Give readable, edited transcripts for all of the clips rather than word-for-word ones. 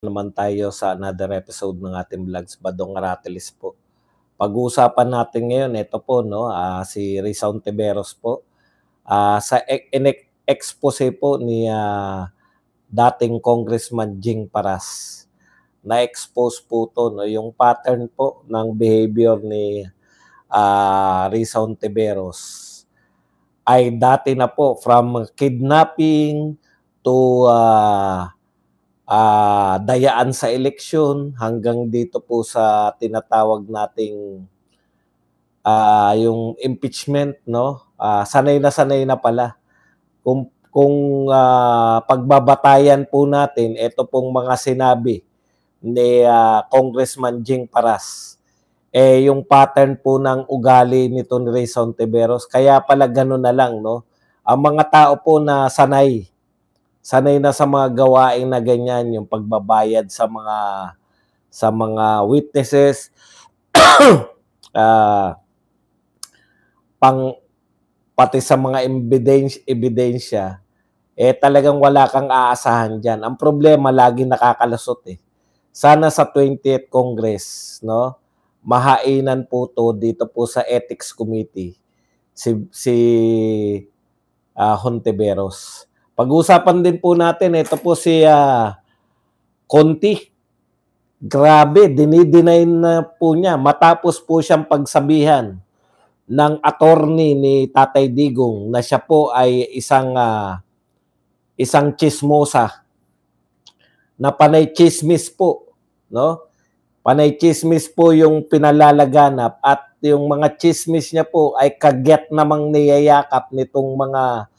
naman tayo sa another episode ng ating vlogs, Badong Aratilis po. Pag-uusapan natin ngayon, ito po, no, si Risa Hontiveros po. Sa expose po ni dating Congressman Jing Paras, na-expose po to, no, yung pattern po ng behavior ni Risa Hontiveros ay dati na po, from kidnapping to dayaan sa eleksyon hanggang dito po sa tinatawag nating yung impeachment, no? Sanay na pala. Kung pagbabatayan po natin, ito pong mga sinabi ni Congressman Jing Paras, yung pattern po ng ugali nito ni Risa Hontiveros, kaya pala gano'n na lang, no? Ang mga tao po na sanay na sa mga gawain na ganyan, yung pagbabayad sa mga witnesses, pati sa mga ebidensya, talagang wala kang aasahan dyan. Ang problema, lagi nakakalusot . Sana sa 20th Congress, no, mahainan po to dito po sa Ethics Committee, si Hontiveros. Pag-usapan din po natin, ito po si Conti. Grabe, dinideny na po niya matapos po siyang pagsabihan ng attorney ni Tatay Digong na siya po ay isang chismosa, na panay chismis po, no? Panay chismis po yung pinalalaganap, at yung mga chismis niya po ay kagyat namang niyayakap nitong mga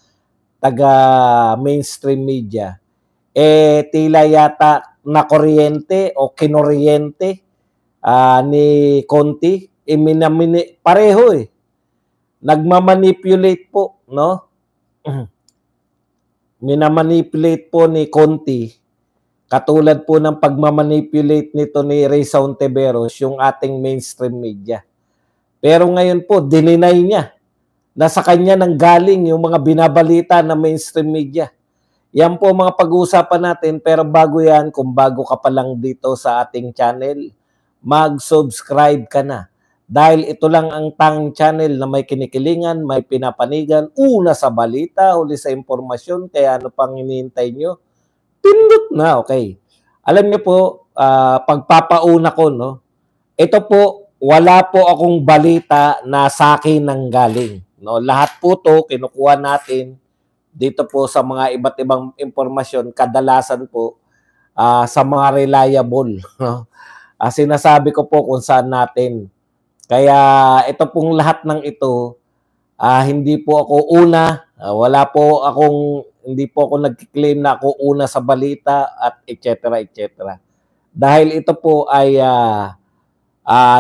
taga-mainstream media. Tila yata nakuryente o kinoryente ni Conti. Pareho . Nagmamanipulate po, no? Minamanipulate po ni Conti, katulad po ng pagmamanipulate nito ni Risa Hontiveros yung ating mainstream media. Pero ngayon po, dininay niya na sa kanya nang galing yung mga binabalita ng mainstream media. Yan po mga pag-uusapan natin, pero bago yan, kung bago ka pa lang dito sa ating channel, mag-subscribe ka na. Dahil ito lang ang tanging channel na may kinikilingan, may pinapanigan, una sa balita, huli sa impormasyon, kaya ano pang hinihintay nyo? Pindot na, okay. Alam niyo po, pagpapauna ko, no, ito po, wala po akong balita na sa akin nang galing. No, lahat po to kinukuha natin dito po sa mga iba't ibang impormasyon, kadalasan po sa mga reliable, no? Sinasabi ko po kung saan natin. Kaya ito pong lahat ng ito, hindi po ako una, hindi po ako nag-claim na ako una sa balita at etc. Dahil ito po ay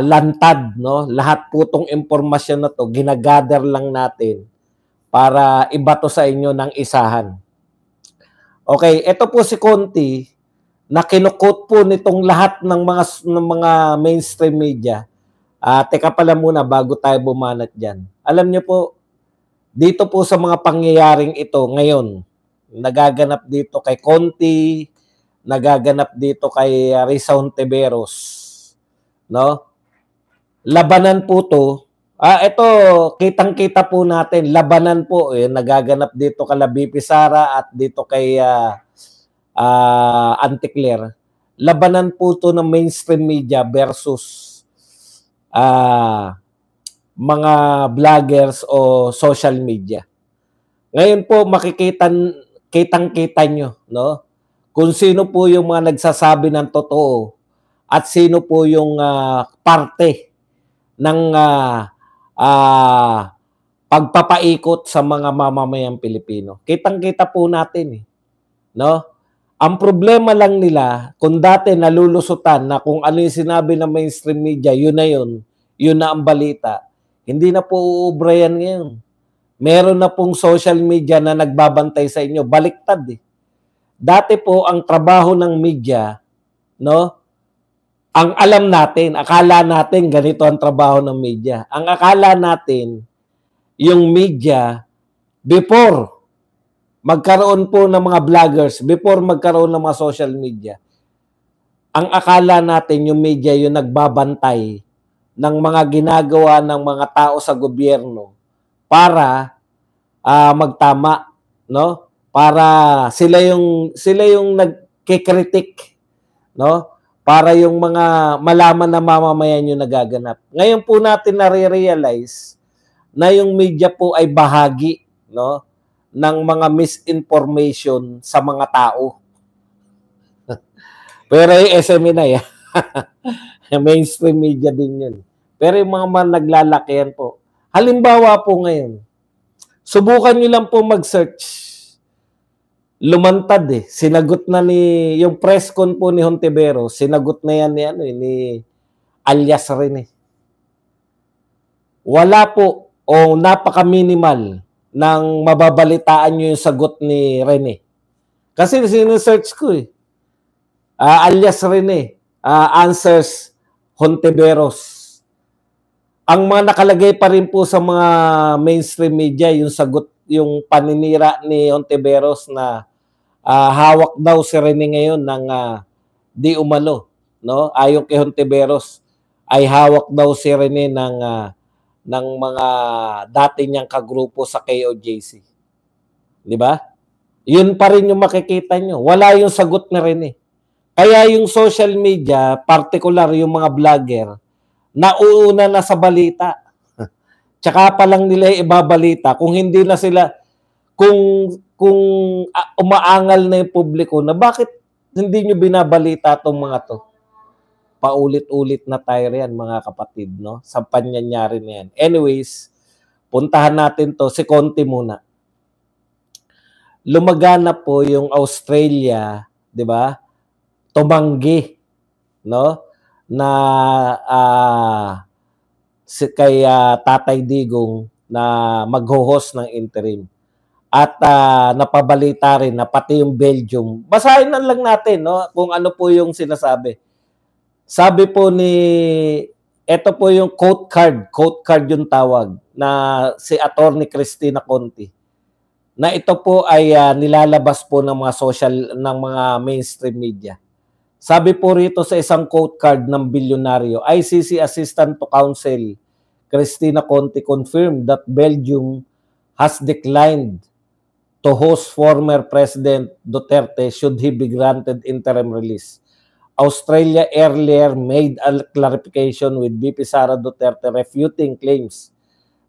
lantad, no? Lahat po tong impormasyon na to, ginagather lang natin para ibato sa inyo ng isahan. Okay, ito po si Conti, na kinukot po nitong lahat ng mga mainstream media. Teka pala muna bago tayo bumanat dyan. Alam niyo po, dito po sa mga pangyayaring ito ngayon, nagaganap dito kay Conti, nagaganap dito kay Risa Hontiveros, no? Labanan po to. Ito, kitang-kita po natin, labanan po, nagaganap dito kay BP Sara at dito kay Auntie Claire. Labanan po to ng mainstream media versus mga vloggers o social media. Ngayon po, kitang-kita nyo, no, kung sino po yung mga nagsasabi ng totoo at sino po yung parte ng pagpapaikot sa mga mamamayang Pilipino. Kitang-kita po natin, no? Ang problema lang nila, kung dati nalulusutan na kung ano yung sinabi ng mainstream media, yun na ang balita. Hindi na po uubra yan ngayon. Meron na pong social media na nagbabantay sa inyo. Baliktad . Dati po, ang trabaho ng media, no, ang alam natin, akala natin ganito ang trabaho ng media. Ang akala natin, yung media, before magkaroon po ng mga vloggers, before magkaroon ng mga social media, ang akala natin yung media yung nagbabantay ng mga ginagawa ng mga tao sa gobyerno para magtama, no? Para sila yung nagkikritik, no? Para yung mga malaman na mamamayan yung nagaganap. Ngayon po natin nare-realize na yung media po ay bahagi, no, ng mga misinformation sa mga tao. Pero yung SME na yan, mainstream media din yun. Pero yung mga naglalakihan po. Halimbawa po ngayon, subukan nyo lang po mag-search. Lumantad eh. Sinagot na yung press con po ni Hontiveros, sinagot na yan ni alias rin eh. Wala po o napaka-minimal ng mababalitaan nyo yung sagot ni Rene. Kasi sinesearch ko eh. Alias Rene, answers Hontiveros. Ang mga nakalagay pa rin po sa mga mainstream media, yung sagot, yung paninira ni Hontiveros na hawak daw si Rene ngayon ng di umano, no? Ayon kay Hontiveros, ay hawak daw si Rene ng mga dati niyang kagrupo sa KOJC. Di ba? Yun pa rin yung makikita nyo. Wala yung sagot ni Rene. Kaya yung social media, particular yung mga vlogger, nauuna na sa balita. Tsaka pa lang nila ibabalita kung hindi na sila, kung umaangal na yung publiko na bakit hindi nyo binabalita itong mga to. Paulit-ulit na tayo yan, mga kapatid, no? Sa panyanyari na yan. Anyways, puntahan natin to. Si Conti muna. Lumagana po yung Australia, di ba? Tumanggi, no? Na kay Tatay Digong na magho-host ng interim. At napabalita rin na pati yung Belgium. Basahin na lang natin, no, kung ano po yung sinasabi. Sabi po ito po yung quote card yung tawag na si Attorney Cristina Conti. Na ito po ay nilalabas po ng mga mainstream media. Sabi po rito sa isang quote card ng bilyonaryo, ICC Assistant to Counsel Cristina Conti confirmed that Belgium has declined to host former President Duterte should he be granted interim release. Australia earlier made a clarification with VP Sara Duterte refuting claims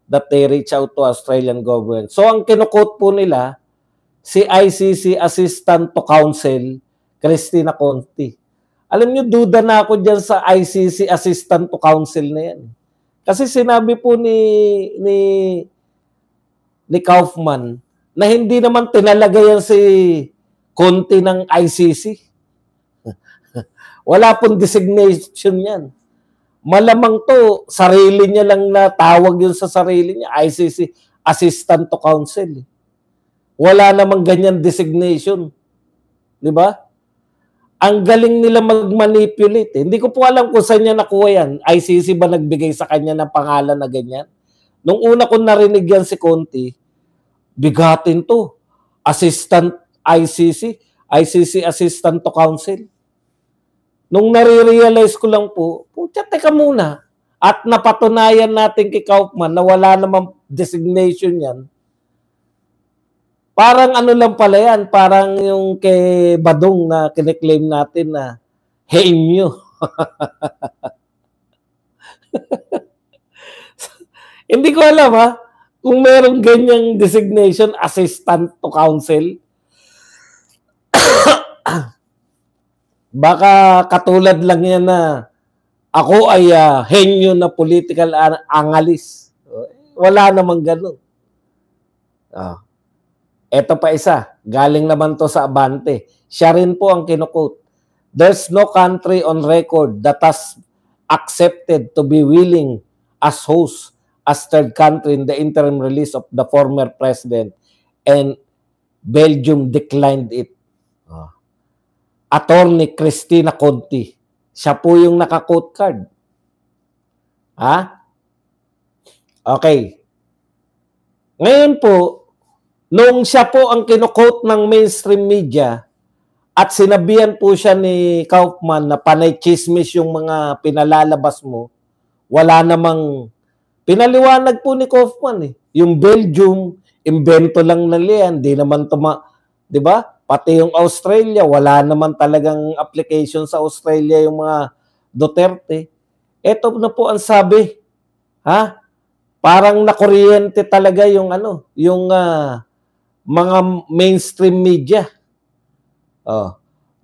that they reach out to Australian government. So ang kinukote po nila, si ICC Assistant to Counsel Cristina Conti. Alam nyo, duda na ako dyan sa ICC Assistant to Counsel na yan. Kasi sinabi po ni Kaufman na hindi naman tinalaga yan si Conti ng ICC. Wala pong designation yan. Malamang to, sarili niya lang na tawag yun sa sarili niya, ICC Assistant to Counsel. Wala namang ganyan designation. Di ba? Ang galing nila mag-manipulate. Hindi ko po alam kung saan niya nakuha yan. ICC ba nagbigay sa kanya ng pangalan na ganyan? Nung una ko narinig yan si Conti, bigatin to. Assistant ICC Assistant to Counsel. Nung nare-realize ko lang po, putya, teka muna. At napatunayan natin kay Kaufman na wala namang designation yan. Parang ano lang pala yan, parang yung kay Badong na kiniklaim natin na henyo. Hindi ko alam kung merong ganyang designation, assistant to counsel. Baka katulad lang yan na ako ay henyo na political analyst. Wala namang ganun. Ito pa isa, galing naman to sa Abante. Siya rin po ang kinukote. There's no country on record that has accepted to be willing as host as third country in the interim release of the former president, and Belgium declined it. Attorney Cristina Conti. Siya po yung naka-quote card. Okay. Ngayon po, nung siya po ang kino-quote ng mainstream media, at sinabihan po siya ni Kaufman na panay chismis yung mga pinalalabas mo, wala namang pinaliwanag po ni Kaufman eh. Yung Belgium, imbento lang nila yan, di naman di ba? Pati yung Australia, wala naman talagang application sa Australia yung mga Duterte. Ito na po ang sabi, ha? Parang nakuryente talaga yung yung mga mainstream media.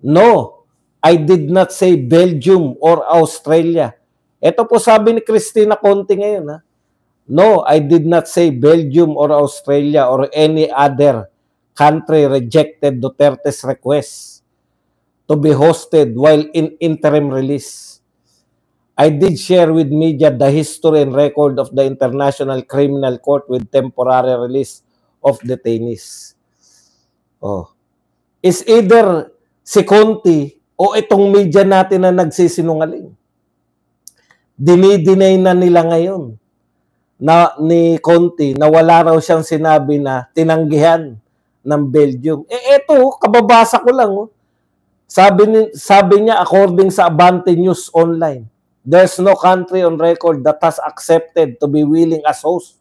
No, I did not say Belgium or Australia. Ito po sabi ni Cristina Conti ngayon, ha? No, I did not say Belgium or Australia or any other country rejected Duterte's request to be hosted while in interim release. I did share with media the history and record of the International Criminal Court with temporary release of detainees. Is either si Conti o itong media natin na nagsisinungaling. Dinidinay na nila ngayon na ni Conti na wala raw siyang sinabi na tinanggihan ng Belgium. Eto, kababasa ko lang. Sabi niya according sa Abante News Online, there's no country on record that has accepted to be willing as host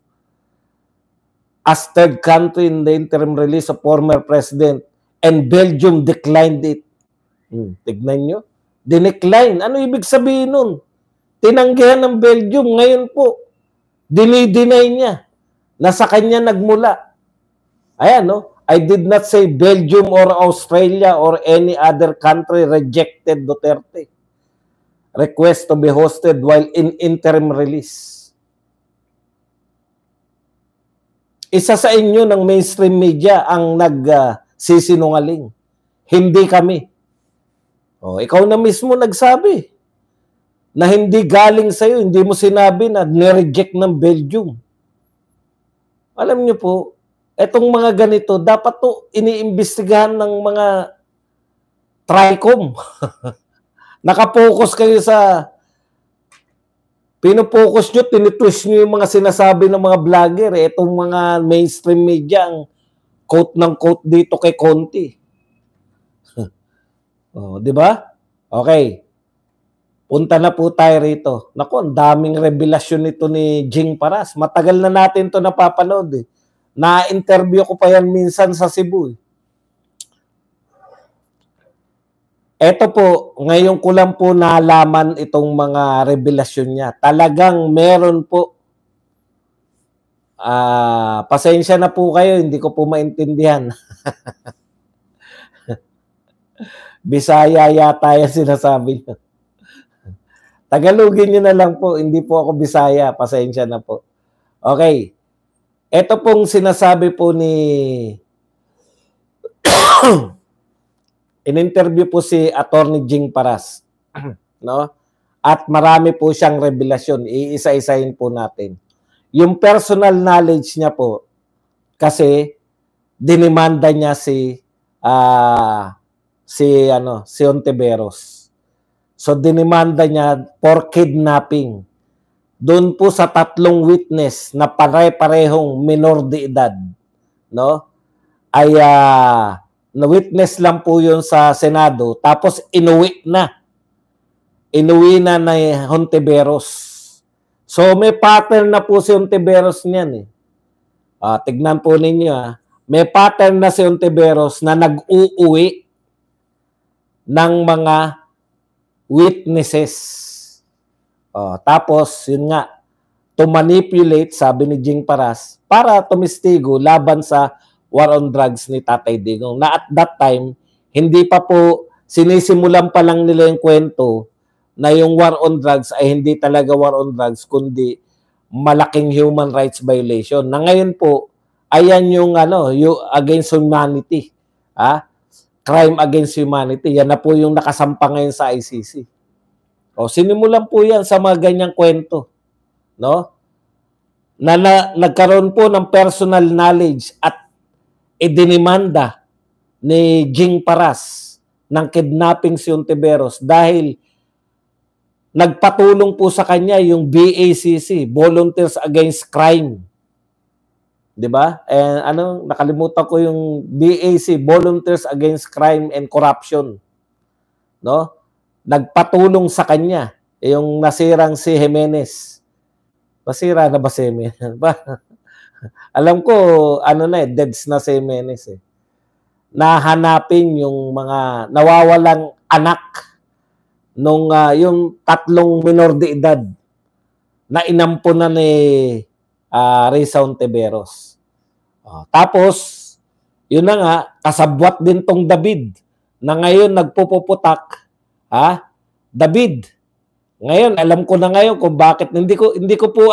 as third country in the interim release of former President, and Belgium declined it. Tignan nyo. Dinecline. Ano ibig sabihin nun? Tinanggihan ng Belgium. Ngayon po, dinideny niya na sa kanya nagmula. Ayan, no? I did not say Belgium or Australia or any other country rejected Duterte request to be hosted while in interim release. Isa sa inyo ng mainstream media ang nagsisinungaling. Hindi kami. Ikaw na mismo nagsabi na hindi galing sa'yo, hindi mo sinabi na nireject ng Belgium. Alam niyo po, etong mga ganito, dapat to iniimbestigahan ng mga TRICOM. Nakapokus kayo sa pinupokus nyo, tinitwist nyo yung mga sinasabi ng mga vlogger. Itong mga mainstream media, ang quote ng quote dito kay Conti. Di ba? Okay. Punta na po tayo rito. Naku, ang daming revelasyon nito ni Jing Paras. Matagal na natin to napapanood. Na-interview ko pa yan minsan sa Cebu. Ito po, ngayon ko lang po nalaman itong mga revelasyon niya. Talagang meron po. Pasensya na po kayo, hindi ko po maintindihan. Bisaya yata yan sinasabi niya. Tagalogin niyo na lang po, hindi po ako Bisaya, pasensya na po. Okay. Ito pong sinasabi po ni in-interview po si Attorney Jing Paras, no? At marami po siyang revelasyon, iisa-isahin po natin. Yung personal knowledge niya po kasi dinimanda niya si Ontiveros. So dinimanda niya for kidnapping. Doon po sa 3 witness na pare-parehong minor de edad, no? Ay na-witness lang po yun sa Senado, tapos inuwi na ni Ontiveros. So may pattern na po si Ontiveros niyan. Tignan po ninyo. May pattern na si Ontiveros na nag-uuwi ng mga witnesses. Tapos, yun nga, to manipulate, sabi ni Jing Paras, para tumistigo laban sa war on drugs ni Tatay Digong. Na at that time, hindi pa po, sinisimulan pa lang nila yung kwento na yung war on drugs ay hindi talaga war on drugs, kundi malaking human rights violation. Na ngayon po, ayan yung yung against humanity. Crime against humanity. Yan na po yung nakasampa ngayon sa ICC. Sinimulan po yan sa mga ganyang kwento. No? Na nagkaroon po ng personal knowledge at idinimanda ni Jing Paras ng kidnapping si Ontiveros dahil nagpatulong po sa kanya yung BACC, Volunteers Against Crime. 'di ba? Ano, nakalimutan ko yung BAC, Volunteers Against Crime and Corruption, no? Nagpatulong sa kanya yung nasirang si Jimenez. Nasira na ba si Jimenez? Alam ko ano na deads na si Jimenez eh. Nahanapin yung mga nawawalang anak nung yung 3 minor de edad na inampunan ni Risa Hontiveros. Tapos, yun na nga, kasabwat din tong David na ngayon nagpupuputak. David, ngayon, alam ko na ngayon kung bakit, hindi ko po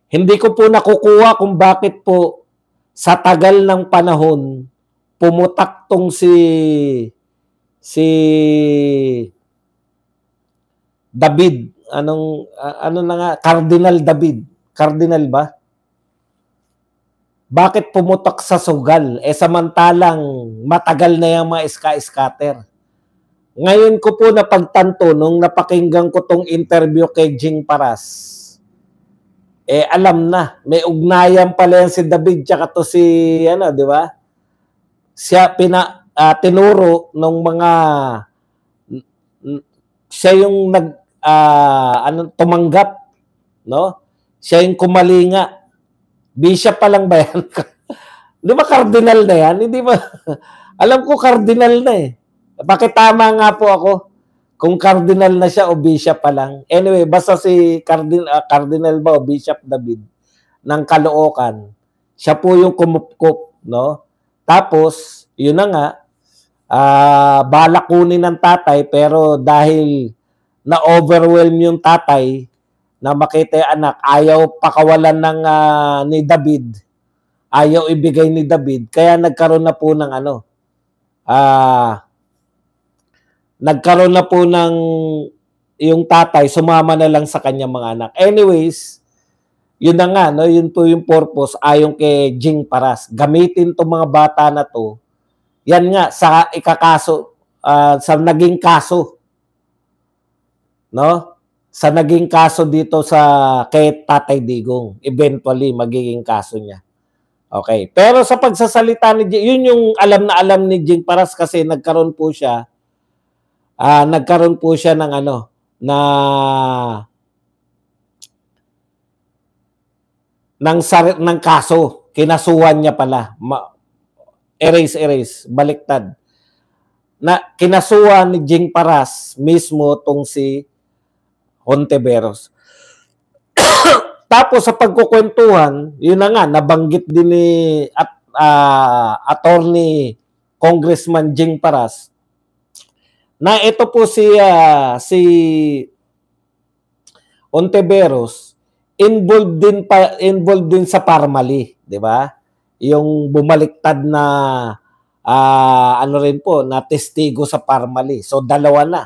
hindi ko po nakukuha kung bakit po sa tagal ng panahon, pumutak tong si David, ano na nga, Cardinal David. Cardinal ba? Bakit pumutok sa sugal? Samantalang matagal na yung mga scatter. Ngayon ko po napagtanto nung napakinggan ko tong interview kay Jing Paras. Alam na, may ugnayan pala yan si David tsaka to si, di ba? Siya tinuro nung mga, siya yung tumanggap, no? Siya yung kumalinga. Bishop pa lang ba yan? Di ba cardinal na yan? Hindi ba? Alam ko cardinal na eh. Bakit tama nga po ako kung cardinal na siya o bishop pa lang. Anyway, basta si cardinal ba o Bishop David ng Caloocan, siya po yung kumupkup, no? Tapos, yun na nga, balak kunin ng tatay pero dahil na-overwhelm yung tatay na makita yung anak, ayaw pakawalan ng ni David, ayaw ibigay ni David, kaya nagkaroon na po ng nagkaroon na po ng yung tatay, sumama na lang sa kanyang mga anak. Anyways, yun na nga, no? Yun po yung purpose ayon kay Jing Paras. Gamitin itong mga bata na to, yan nga, sa ikakaso, sa naging kaso, no? Sa naging kaso dito sa kay Tatay Digong, eventually magiging kaso niya. Okay. Pero sa pagsasalita ni Jing, yun yung alam ni Jing Paras kasi nagkaroon po siya ng ng kaso. Kinasuhan niya pala. Erase, baliktad. Na kinasuhan ni Jing Paras mismo tong si Hontiveros. Tapos sa pagkukwentuhan, yun na nga, nabanggit din ni attorney Congressman Jing Paras na ito po si Hontiveros involved din sa Parmali, di ba? Yung bumaliktad na rin po na testigo sa Parmali. So dalawa na.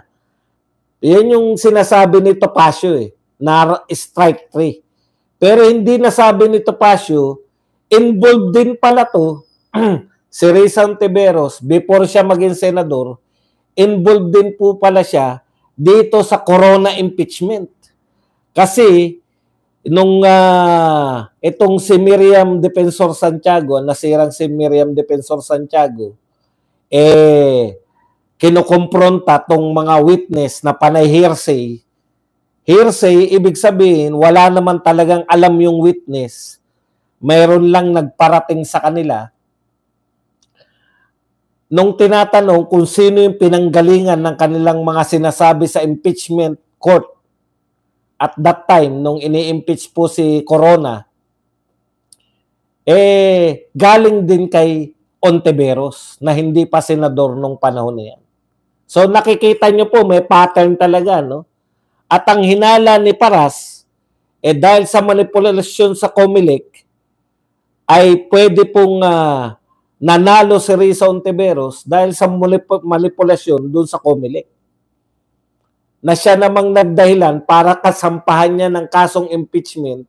Yan yung sinasabi ni Topacio na strike 3. Pero hindi nasabi ni Topacio, involved din pala to si Risa Hontiveros before siya maging senador. Involved din po pala siya dito sa Corona impeachment. Kasi nung itong si Miriam Defensor Santiago, nasirang si Miriam Defensor Santiago, kinukompronta tong mga witness na panay hearsay. Hearsay, ibig sabihin, wala naman talagang alam yung witness. Mayroon lang nagparating sa kanila. Nung tinatanong kung sino yung pinanggalingan ng kanilang mga sinasabi sa impeachment court at that time, nung ini-impeach po si Corona, galing din kay Hontiveros na hindi pa senador nung panahon na yan. So nakikita nyo po, may pattern talaga, no? At ang hinala ni Paras, dahil sa manipulasyon sa COMELEC, ay pwede pong nanalo si Risa Hontiveros dahil sa manipulasyon dun sa COMELEC. Na siya namang nagdahilan para kasampahan niya ng kasong impeachment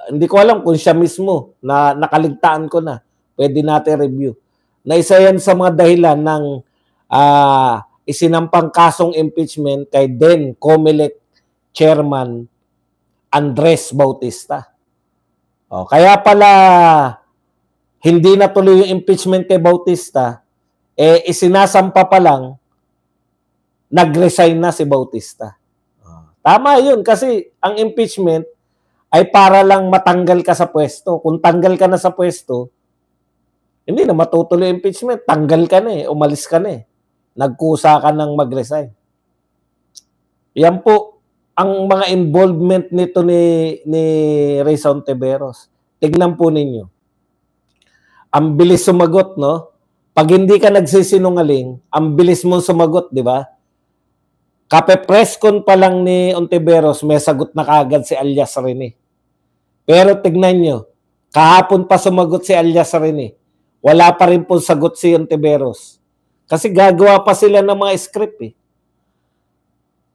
hindi ko alam kung siya mismo na nakaligtaan ko na. Pwede natin review. Na isa yan sa mga dahilan ng isinampang kasong impeachment kay then COMELEC Chairman Andres Bautista. Kaya pala hindi natuloy yung impeachment kay Bautista, isinasampa pa lang, nag-resign na si Bautista. Tama yun kasi ang impeachment ay para lang matanggal ka sa pwesto. Kung tanggal ka na sa pwesto, hindi na matutuloy impeachment. Tanggal ka na umalis ka na Nagkusa ka ng mag-resign. Yan po ang mga involvement nito ni Reza Ontiveros. Tignan po ninyo. Ang bilis sumagot, no? Pag hindi ka nagsisinungaling, ang bilis mong sumagot, di ba? Kape-press con pa lang ni Ontiveros, may sagot na kaagad si Alias Rene. Pero tignan nyo, kahapon pa sumagot si Alias Rene. Wala pa rin po sagot si Ontiveros. Kasi gagawa pa sila ng mga script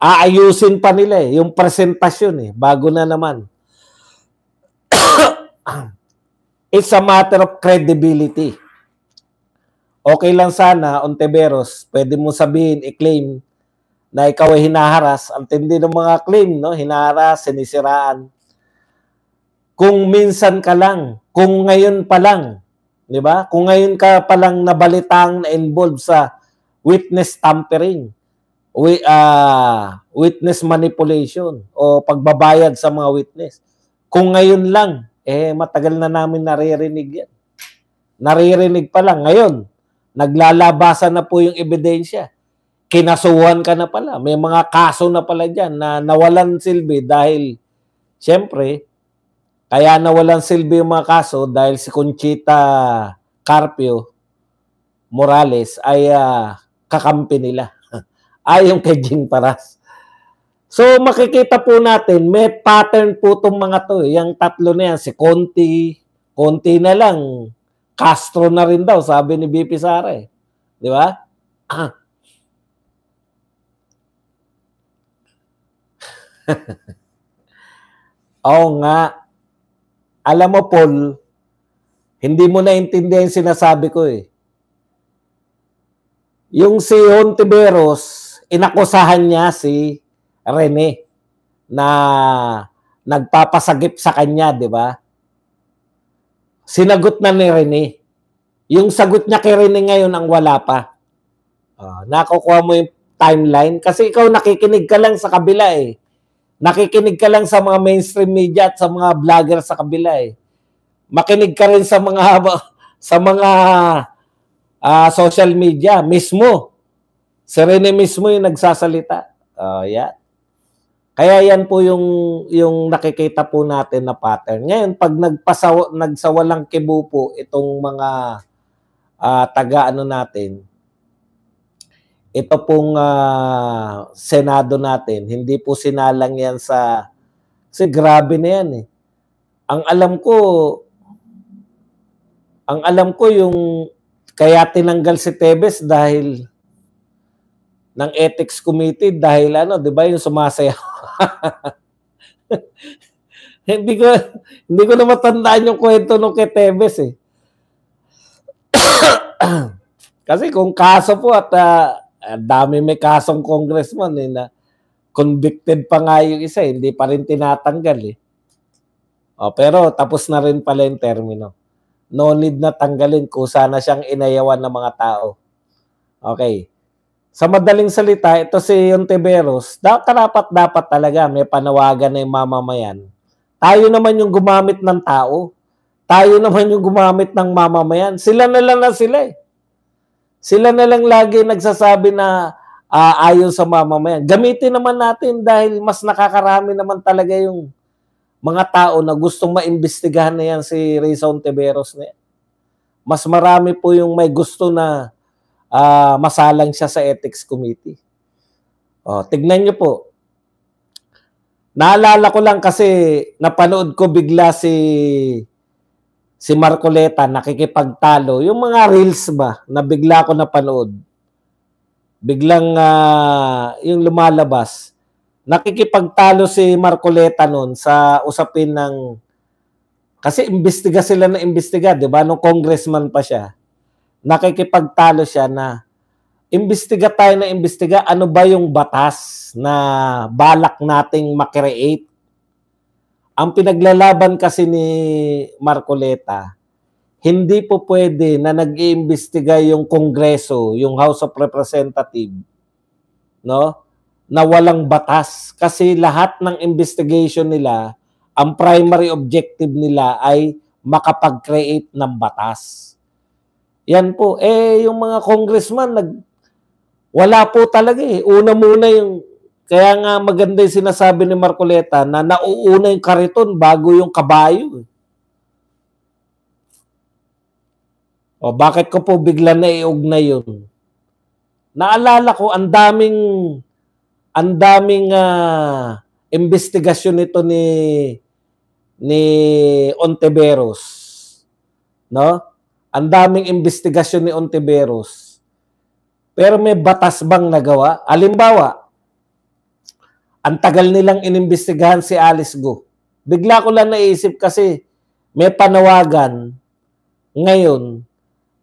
Aayusin pa nila yung presentasyon bago na naman. It's a matter of credibility. Okay lang sana, Ontiveros, pwede mo sabihin, i-claim na ikaw ay hinaharas. Ang tindi ng mga claim, no? Hinaharas, sinisiraan. Kung minsan ka lang, kung ngayon pa lang, di ba? Kung ngayon ka pa lang nabalitang na-involved sa witness tampering, witness manipulation o pagbabayad sa mga witness. Kung ngayon lang, matagal na namin naririnig yan. Naririnig pa lang. Ngayon, naglalabasan na po yung ebidensya. Kinasuhan ka na pala. May mga kaso na pala dyan na nawalan silbi dahil, siyempre, kaya nawalan silbi yung mga kaso dahil si Conchita Carpio Morales ay kakampi nila. Ayon kay Jing Paras. So makikita po natin, may pattern po itong mga to. Yung tatlo na yan, si Conti na lang, Castro na rin daw, sabi ni BP Sara Di ba? Oo nga. Alam mo, Paul, hindi mo naintindihan yung sinasabi ko Yung si Ontiveros, inakusahan niya si Rene na nagpapasagip sa kanya, di ba? Sinagot na ni Rene. Yung sagot niya kay Rene ngayon ang wala pa. Nakukuha mo yung timeline kasi ikaw nakikinig ka lang sa kabila Nakikinig ka lang sa mga mainstream media at sa mga vlogger sa kabila Makinig ka rin sa mga social media mismo. Si Rene mismo yung nagsasalita. Yeah. Kaya yan po yung nakikita po natin na pattern. Ngayon, pag nagsawalang kibo po itong mga taga-ano natin, ito pong Senado natin, hindi po sinalang yan kasi grabe na yan Ang alam ko yung kaya tinanggal si Tevez dahil ng ethics committee dahil 'di ba yung sumasayaw. hindi ko na matandaan yung kwento nung kay Tevez Kasi kung kaso po at dami may kasong congressman na convicted pa nga yung isa hindi pa rin tinatanggal pero tapos na rin pala yung termino. No need na tanggalin kung sana siyang inayawan ng mga tao. Okay. Sa madaling salita, ito si Ontiveros, dapat talaga may panawagan na yung mamamayan. Tayo naman yung gumamit ng tao. Tayo naman yung gumamit ng mamamayan. Sila na lang Sila na lang lagi nagsasabi na ayon sa mamamayan. Gamitin naman natin dahil mas nakakarami naman talaga yung mga tao na gustong maimbestigahan na yan si Reza Ontiveros na yan. Mas marami po yung may gusto na masalang siya sa ethics committee. Tignan niyo po. Naalala ko lang kasi napanood ko bigla si Marcoleta nakikipagtalo. Yung mga reels ba na bigla ko napanood. Biglang yung lumalabas. Nakikipagtalo si Marcoleta noon sa usapin ng kasi imbestiga sila na imbestiga, 'di ba? Nung congressman pa siya. Nakikipagtalo siya na imbestiga tayo na imbestiga, ano ba yung batas na balak nating makreate? Ang pinaglalaban kasi ni Marcoleta, hindi po pwede na nag-iimbestiga yung Kongreso, yung House of Representatives, no? Na walang batas. Kasi lahat ng investigation nila, ang primary objective nila ay makapag-create ng batas. Yan po. Yung mga congressman, wala po talaga eh. Una muna yung, kaya nga maganda yung sinasabi ni Marcoleta na nauuna yung kariton bago yung kabayo. O bakit ko po bigla na iugnay yun? Naalala ko, ang daming investigasyon nito ni Ontiveros, no? Ang daming investigasyon ni Ontiveros. Pero may batas bang nagawa? Halimbawa, ang tagal nilang inimbestigahan si Alice Go. Bigla ko lang naisip kasi may panawagan ngayon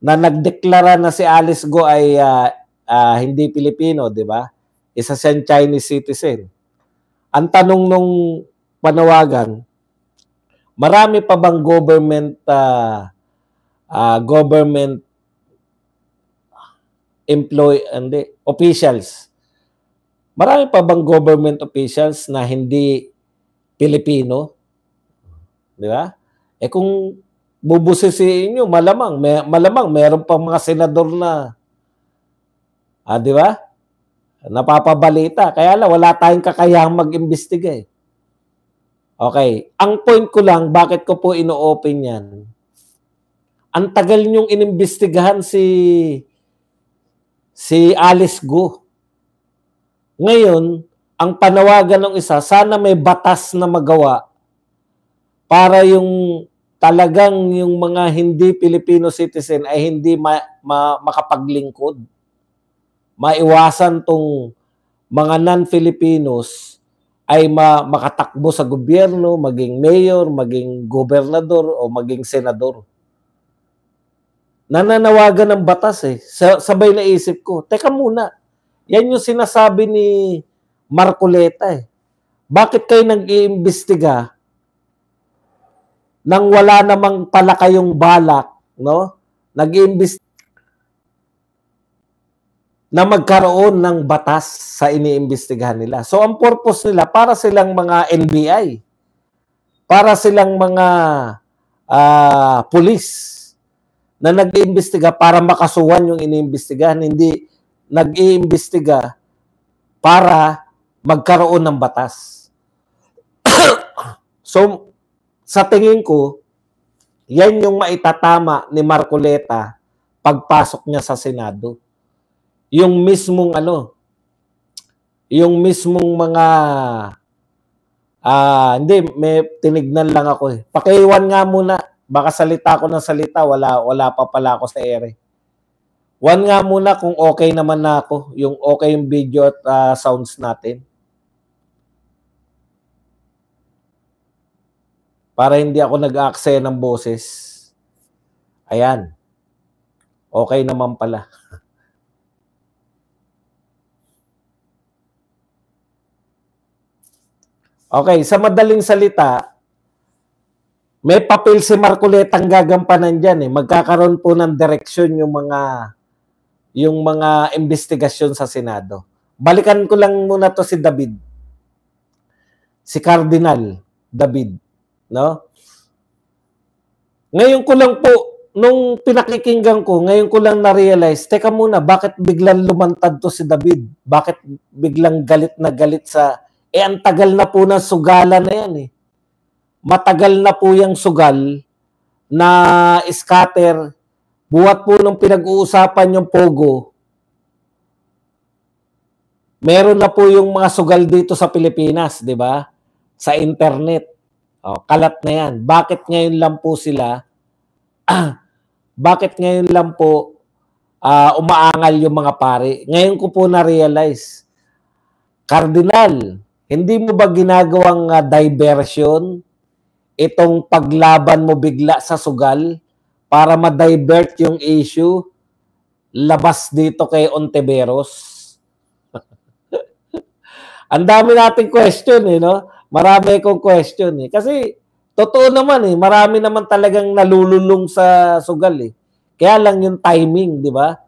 na nagdeklara na si Alice Go ay hindi Pilipino, di ba? Isa siyang Chinese citizen. Ang tanong nung panawagan, marami pa bang government officials? Marami pa bang government officials na hindi Pilipino? Di ba? Kung bubusisiin nyo, malamang meron pa mga senador na di ba? Napapabalita. Kaya lang, wala tayong kakayahang mag-imbestiga eh. Okay. Ang point ko lang, bakit ko po ino-open yan? Ang tagal nyong inimbestigahan si Alice Go. Ngayon, ang panawagan ng isa, sana may batas na magawa para yung talagang yung mga hindi Filipino citizen ay hindi makapaglingkod. Maiwasan tong mga non-Filipinos ay makatakbo sa gobyerno, maging mayor, maging gobernador, o maging senador. Nananawagan ng batas eh. Sabay na isip ko, teka muna, yan yung sinasabi ni Marcoleta eh. Bakit kayo nag-iimbestiga nang wala namang pala kayong balak, no? Nag-iimbestiga na magkaroon ng batas sa iniimbestigahan nila. So, ang purpose nila, para silang mga NBI, para silang mga pulis na nag-iimbestiga para makasuhan yung iniimbestigahan, hindi nag-iimbestiga para magkaroon ng batas. So, sa tingin ko, yan yung maitatama ni Marcoleta pagpasok niya sa Senado. Yung mismong mga hindi, may tinignan lang ako eh. Pakiwan nga muna, baka salita ko ng salita, wala pa pala ako sa ere. One nga muna kung okay naman na ako, yung okay yung video at sounds natin. Para hindi ako nag-aaksaya ng boses. Ayan. Okay naman pala. Okay, sa madaling salita, may papel si Marcoleta ang gagampanan dyan eh. Magkakaroon po ng direksyon yung mga investigasyon sa Senado. Balikan ko lang muna to si David. Si Cardinal David, no? Ngayon ko lang po, nung pinakikinggan ko, ngayon ko lang na-realize, teka muna, bakit biglang lumantad to si David? Bakit biglang galit na galit sa... ang tagal na po ng sugalan na yan eh. Matagal na po yung sugal na scatter. Buhat po nung pinag-uusapan yung Pogo. Meron na po yung mga sugal dito sa Pilipinas, di ba? Sa internet. Kalat na yan. Bakit ngayon lang po sila, umaangal yung mga pare? Ngayon ko po na-realize, Cardinal, hindi mo ba ginagawang diversion itong paglaban mo bigla sa sugal para ma-divert yung issue labas dito kay Ontiveros? Ang dami nating question eh, no? Marami akong question eh. Kasi, totoo naman eh, marami naman talagang nalululong sa sugal eh. Kaya lang yung timing, di ba?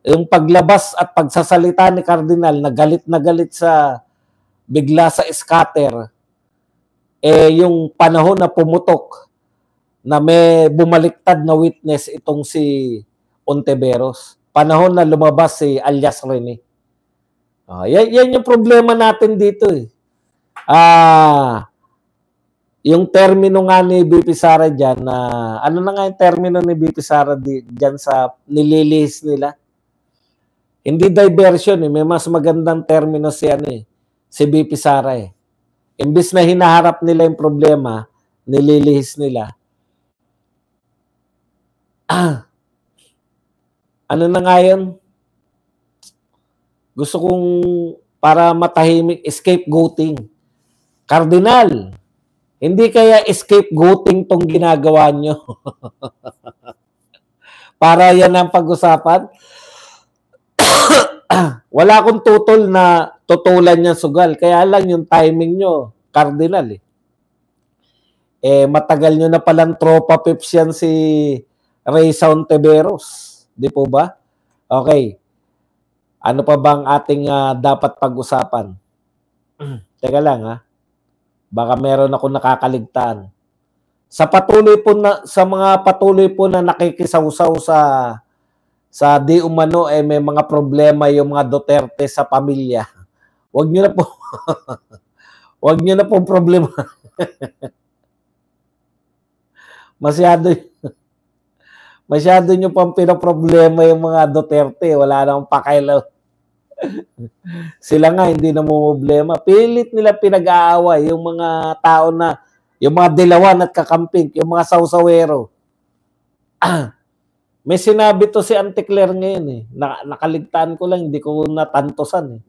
Yung paglabas at pagsasalita ni Cardinal na galit sa bigla sa scatter, eh yung panahon na pumutok na may bumaliktad na witness itong si Ontiveros. Panahon na lumabas si alias Rene. Yan yung problema natin dito eh. Yung termino nga ni BP Sara dyan, ano na nga yung termino ni BP Sara dyan sa nililihis nila? Hindi diversion eh, may mas magandang termino si si BP Sara eh. Imbis na hinaharap nila yung problema, nililihis nila. Ano na nga yun? Gusto kong para matahimik, scapegoating. Cardinal, hindi kaya scapegoating tong ginagawa nyo? Para yan ang pag-usapan? Wala akong tutol na tutulan niya sugal. Kaya lang yung timing nyo, Cardinal eh. Matagal nyo na palang tropa pips yan si Reza Ontiveros. Di po ba? Okay. Ano pa bang ating dapat pag-usapan? Teka lang ha. Baka meron ako nakakaligtaan. Sa mga patuloy po na nakikisawsaw sa di umano may mga problema yung mga Duterte sa pamilya. Huwag niyo na po Huwag niyo na pong problema. Masyado nyo pang pinaproblema yung mga Duterte. Wala namang pakailaw. Sila nga hindi na problema. Pilit nila pinag-aaway yung mga tao na, yung mga dilawan at kakamping, yung mga sausawero. May sinabi to si Auntie Claire ngayon eh. Nakaligtaan ko lang, hindi ko natantosan eh.